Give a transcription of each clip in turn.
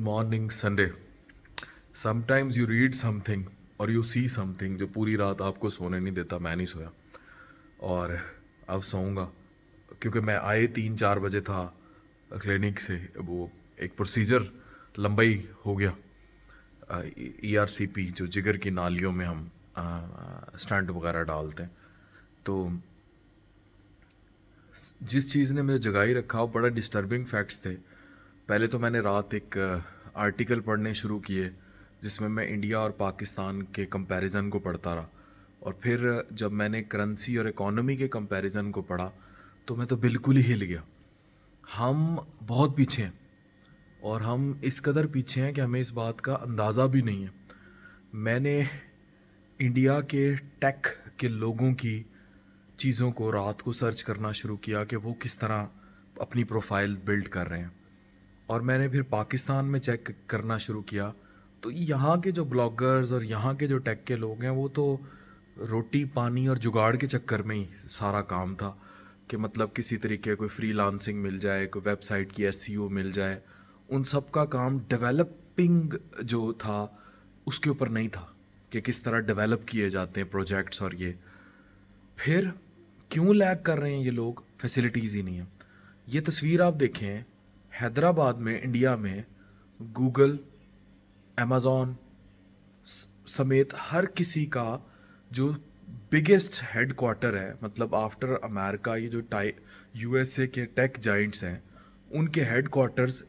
Morning Sunday. Sometimes you read something और you see something जो पूरी रात आपको सोने नहीं देता. मैं नहीं सोया और अब सोऊंगा क्योंकि मैं आए 3-4 बजे था क्लिनिक से. वो एक प्रोसीजर लंबाई हो गया. ERCP जो जिगर की नालियों में हम स्टंट वगैरह डालते हैं. तो जिस चीज़ ने मुझे जगाई रखा वो बड़ा डिस्टर्बिंग फैक्ट्स थे. पहले तो मैंने रात एक आर्टिकल पढ़ने शुरू किए जिसमें मैं इंडिया और पाकिस्तान के कंपैरिजन को पढ़ता रहा. और फिर जब मैंने करेंसी और इकोनॉमी के कंपैरिजन को पढ़ा तो मैं तो बिल्कुल ही हिल गया. हम बहुत पीछे हैं और हम इस कदर पीछे हैं कि हमें इस बात का अंदाज़ा भी नहीं है. मैंने इंडिया के टेक के लोगों की चीज़ों को रात को सर्च करना शुरू किया कि वो किस तरह अपनी प्रोफाइल बिल्ड कर रहे हैं. और मैंने फिर पाकिस्तान में चेक करना शुरू किया तो यहाँ के जो ब्लॉगर्स और यहाँ के जो टेक के लोग हैं वो तो रोटी पानी और जुगाड़ के चक्कर में ही सारा काम था कि मतलब किसी तरीके कोई फ्रीलांसिंग मिल जाए, कोई वेबसाइट की SEO मिल जाए. उन सब का काम डेवलपिंग जो था उसके ऊपर नहीं था कि किस तरह डेवलप किए जाते हैं प्रोजेक्ट्स. और ये फिर क्यों लैग कर रहे हैं ये लोग? फैसिलिटीज़ ही नहीं है. ये तस्वीर आप देखें, हैदराबाद में इंडिया में गूगल, अमेज़ॉन समेत हर किसी का जो बिगेस्ट हेड क्वार्टर है, मतलब आफ्टर अमेरिका ये जो USA के टेक जाइंट्स हैं उनके हेड क्वार्टर्स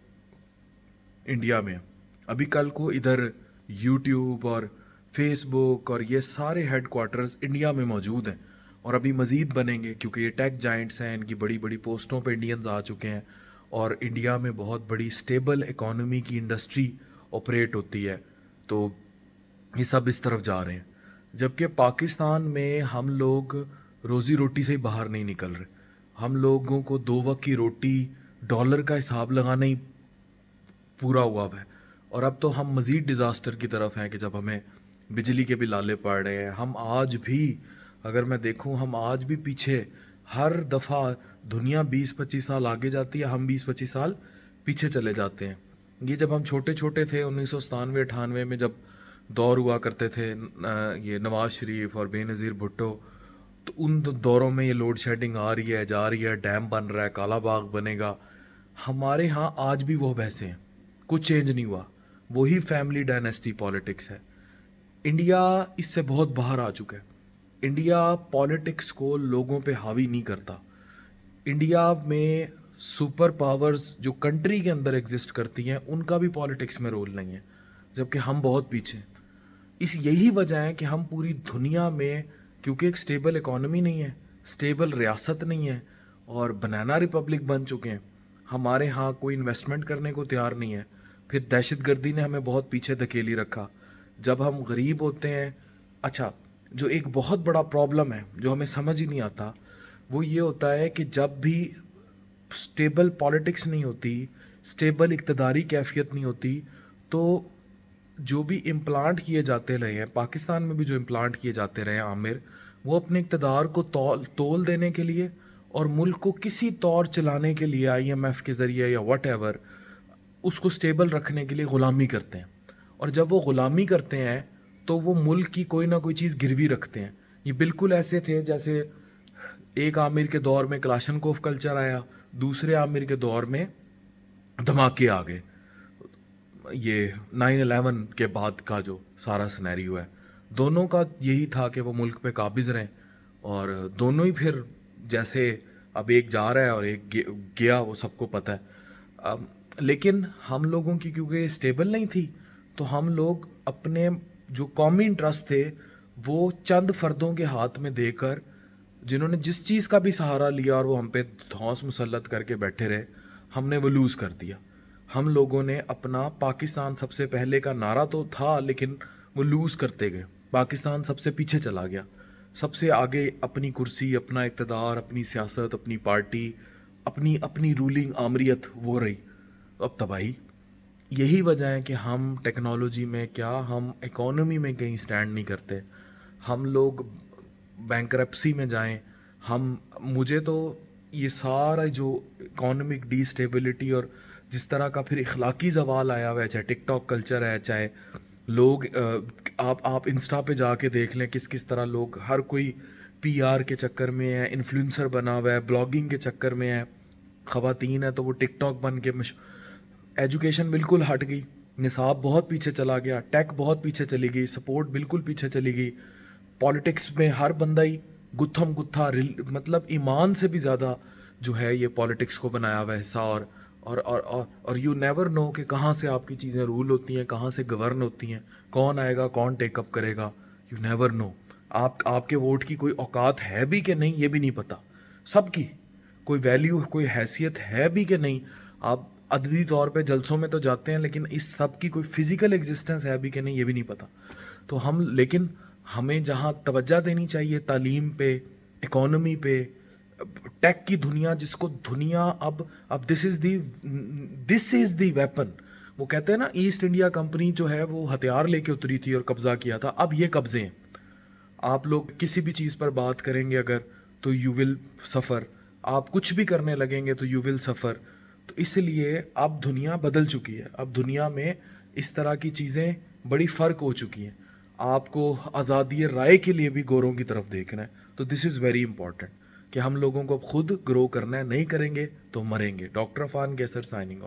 इंडिया में. अभी कल को इधर यूट्यूब और फेसबुक और ये सारे हेड क्वार्टर्स इंडिया में मौजूद हैं और अभी मज़ीद बनेंगे क्योंकि ये टेक जाइंट्स हैं. इनकी बड़ी बड़ी पोस्टों पे इंडियंस आ चुके हैं और इंडिया में बहुत बड़ी स्टेबल इकोनॉमी की इंडस्ट्री ऑपरेट होती है. तो ये सब इस तरफ जा रहे हैं जबकि पाकिस्तान में हम लोग रोज़ी रोटी से ही बाहर नहीं निकल रहे. हम लोगों को 2 वक्त की रोटी डॉलर का हिसाब लगाना ही पूरा हुआ है. और अब तो हम मज़ीद डिज़ास्टर की तरफ हैं कि जब हमें बिजली के बिल आले पड़ रहे हैं. हम आज भी अगर मैं देखूं हम आज भी पीछे, हर दफ़ा दुनिया 20-25 साल आगे जाती है, हम 20-25 साल पीछे चले जाते हैं. ये जब हम छोटे छोटे थे 1997-98 में जब दौर हुआ करते थे ये नवाज़ शरीफ और बेनज़ीर भुट्टो, तो उन दौरों में ये लोड शेडिंग आ रही है, जा रही है, डैम बन रहा है, काला बाग बनेगा. हमारे यहाँ आज भी वो वैसे हैं, कुछ चेंज नहीं हुआ. वही फैमिली डायनेस्टी पॉलिटिक्स है. इंडिया इससे बहुत बाहर आ चुका है. इंडिया पॉलिटिक्स को लोगों पे हावी नहीं करता. इंडिया में सुपर पावर्स जो कंट्री के अंदर एग्जिस्ट करती हैं उनका भी पॉलिटिक्स में रोल नहीं है, जबकि हम बहुत पीछे हैं. यही वजह है कि हम पूरी दुनिया में, क्योंकि एक स्टेबल इकोनॉमी नहीं है, स्टेबल रियासत नहीं है और बनाना रिपब्लिक बन चुके हैं, हमारे यहाँ कोई इन्वेस्टमेंट करने को तैयार नहीं है. फिर दहशतगर्दी ने हमें बहुत पीछे धकेली रखा. जब हम गरीब होते हैं, अच्छा, जो एक बहुत बड़ा प्रॉब्लम है जो हमें समझ ही नहीं आता वो ये होता है कि जब भी स्टेबल पॉलिटिक्स नहीं होती, स्टेबल इक़्तिदारी कैफियत नहीं होती, तो जो भी इम्प्लांट किए जाते रहे हैं, पाकिस्तान में भी जो इम्प्लांट किए जाते रहे हैं आमिर, वो अपने इक़्तिदार को तोल देने के लिए और मुल्क को किसी तौर चलाने के लिए IMF के ज़रिए या वट एवर उसको स्टेबल रखने के लिए ग़ुलामी करते हैं. और जब वो ग़ुलामी करते हैं तो वो मुल्क की कोई ना कोई चीज़ गिरवी रखते हैं. ये बिल्कुल ऐसे थे जैसे एक आमिर के दौर में क्लाशनकोफ कल्चर आया, दूसरे आमिर के दौर में धमाके आ गए. ये 9/11 के बाद का जो सारा सिनेरियो है, दोनों का यही था कि वो मुल्क पे काबिज़ रहें. और दोनों ही फिर जैसे अब एक जा रहा है और एक गया, वो सबको पता है. लेकिन हम लोगों की क्योंकि स्टेबल नहीं थी तो हम लोग अपने जो कौमी इंटरेस्ट थे वो चंद फर्दों के हाथ में देकर, जिन्होंने जिस चीज़ का भी सहारा लिया और वो हम पे धौंस मुसल्लत करके बैठे रहे, हमने वो लूज़ कर दिया. हम लोगों ने अपना पाकिस्तान सबसे पहले का नारा तो था लेकिन वो लूज़ करते गए. पाकिस्तान सबसे पीछे चला गया, सबसे आगे अपनी कुर्सी, अपना इक़्तिदार, अपनी सियासत, अपनी पार्टी, अपनी अपनी रूलिंग आमरीत वो रही. अब तबाही. यही वजह है कि हम टेक्नोलॉजी में क्या, हम इकोनॉमी में कहीं स्टैंड नहीं करते. हम लोग बैंकरप्सी में जाएं. मुझे तो ये सारा जो इकोनॉमिक डिस्टेबिलिटी और جس طرح کا پھر اخلاقی زوال آیا ہوا ہے، چاہے ٹک ٹاک کلچر ہے، چاہے لوگ آپ انسٹا پہ جا کے دیکھ لیں کس کس طرح لوگ، ہر کوئی پی آر کے چکر میں ہے، انفلوئنسر بنا ہوا ہے، بلاگنگ کے چکر میں ہے، خواتین ہے تو وہ ٹک ٹاک بن کے ایجوکیشن بالکل ہٹ گئی، نصاب بہت پیچھے چلا گیا، ٹیک بہت پیچھے چلی گئی، سپورٹ بالکل پیچھے چلی گئی، پالیٹکس میں ہر بندہ ہی گتھم گتھا، مطلب ایمان سے بھی زیادہ جو ہے یہ پالیٹکس کو بنایا ہوا حصہ، اور یو نیور نو کہ کہاں سے آپ کی چیزیں رول ہوتی ہیں، کہاں سے گورن ہوتی ہیں، کون آئے گا، کون ٹیک اپ کرے گا، یو نیور نو. آپ کے ووٹ کی کوئی اوقات ہے بھی کہ نہیں یہ بھی نہیں پتہ، سب کی کوئی ویلیو، کوئی حیثیت ہے بھی کہ نہیں. آپ عددی طور پہ جلسوں میں تو جاتے ہیں لیکن اس سب کی کوئی فزیکل ایگزسٹنس ہے بھی کہ نہیں یہ بھی نہیں پتہ. تو لیکن ہمیں جہاں توجہ دینی چاہیے تعلیم پہ، اکانومی پہ، ٹیک کی دنیا، جس کو دنیا اب دس از دی ویپن. وہ کہتے ہیں نا ایسٹ انڈیا کمپنی جو ہے وہ ہتھیار لے کے اتری تھی اور قبضہ کیا تھا، اب یہ قبضے ہیں. آپ لوگ کسی بھی چیز پر بات کریں گے اگر تو یو ول سفر، آپ کچھ بھی کرنے لگیں گے تو یو ول سفر. تو اس لیے اب دنیا بدل چکی ہے، اب دنیا میں اس طرح کی چیزیں بڑی فرق ہو چکی ہیں. آپ کو آزادی رائے کے لیے بھی گوروں کی طرف دیکھنا ہے. تو دس از ویری امپورٹنٹ کہ ہم لوگوں کو خود گرو کرنا ہے، نہیں کریں گے تو مریں گے. ڈاکٹر عفان کیسر سائننگ آف.